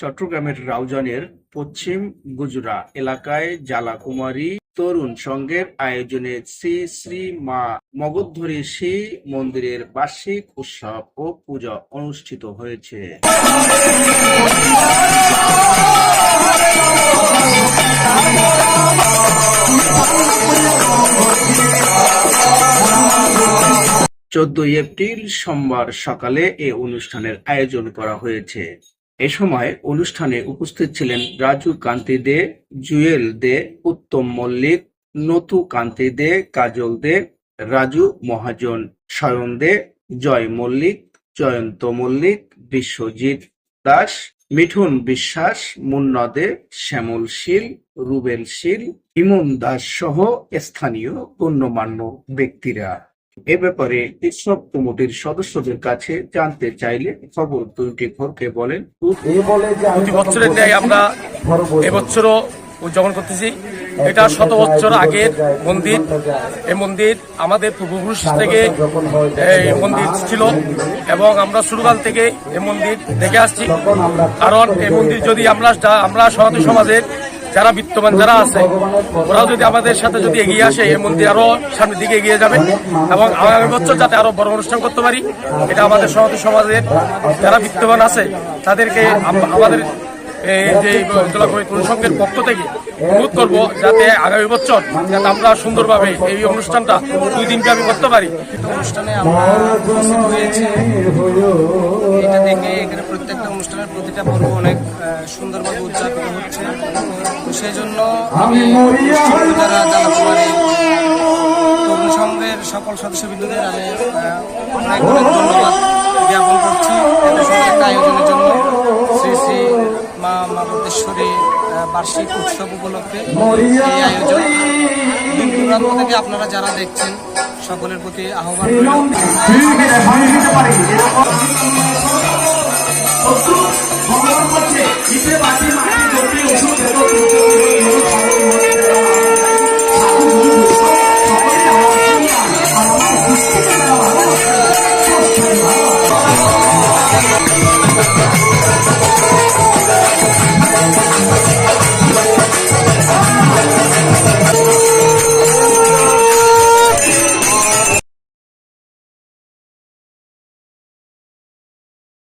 চট্টগ্রামের রাউজানের পশ্চিম গুজরা এলাকায় জ্বালাকুমারী তরুণ সংঘের আয়োজনে শ্রী শ্রী মা মগধরী শ্রী মন্দিরের বার্ষিক উৎসব ও পূজা অনুষ্ঠিত হয়েছে। 14 এপ্রিল সোমবার সকালে এ অনুষ্ঠানের আয়োজন করা হয়েছে। এ সময় অনুষ্ঠানে উপস্থিত ছিলেন রাজু কান্তি দে, জুয়েল দে, উত্তম মল্লিক, নতু কান্তি দে, কাজল দে, রাজু মহাজন, শয়ন দে, জয় মল্লিক, জয়ন্ত মল্লিক, বিশ্বজিৎ দাস, মিঠুন বিশ্বাস, মুন্না দে, শ্যামল শীল, রুবেল শীল, ইমন দাস সহ স্থানীয় গণ্যমান্য ব্যক্তিরা। এ ব্যাপারে উৎসব কমিটির সদস্যদের কাছে জানতে চাইলে খবর দুইটি ঘরকে বলেন, প্রতি বছরের ন্যায় আমরা এবছরও উদযাপন করতেছি। এটা 100 বছর আগের মন্দির। এই মন্দির আমাদের পূর্বপুরুষ থেকে এই মন্দির ছিল এবং আমরা শুরুকাল থেকে এই মন্দির দেখে আসছি। কারণ এই মন্দির যদি আমরা সনাতন সমাজের যারা বিত্তবান যারা আছে ওরাও যদি আমাদের সাথে যদি এগিয়ে আসে এই মন্দির আরো সামনের দিকে এগিয়ে যাবে এবং আগামী বছর যাতে আরো বড় অনুষ্ঠান করতে পারি, এটা আমাদের সনাতন সমাজের যারা বিত্তবান আছে তাদেরকে আমাদের যে তরুণ সংঘের পক্ষ থেকে অনুরোধ করবো যাতে আগামী বছর যাতে আমরা সুন্দরভাবে এই অনুষ্ঠানটা 2 দিন ব্যাপী করতে পারি। অনুষ্ঠানে আমরা উপস্থিত হয়েছি, এটা দেখে এখানে প্রত্যেকটা অনুষ্ঠানের প্রতিটা পর্ব অনেক সুন্দরভাবে উদযাপিত হচ্ছে। তো সেই জন্য আমি যারা জ্বালাকুমারী তরুণ সংঘের সকল সদস্যবৃন্দদের আমি অনেক অনেক ধন্যবাদ জ্ঞাপন করছি এত সুন্দর একটা আয়োজনের জন্য। শ্রী শ্রী মা মগধেশ্বরী বার্ষিক উৎসব উপলক্ষে এই আয়োজন। দূর দূরান্ত থেকে আপনারা যারা দেখছেন সকলের প্রতি আহ্বান রইল।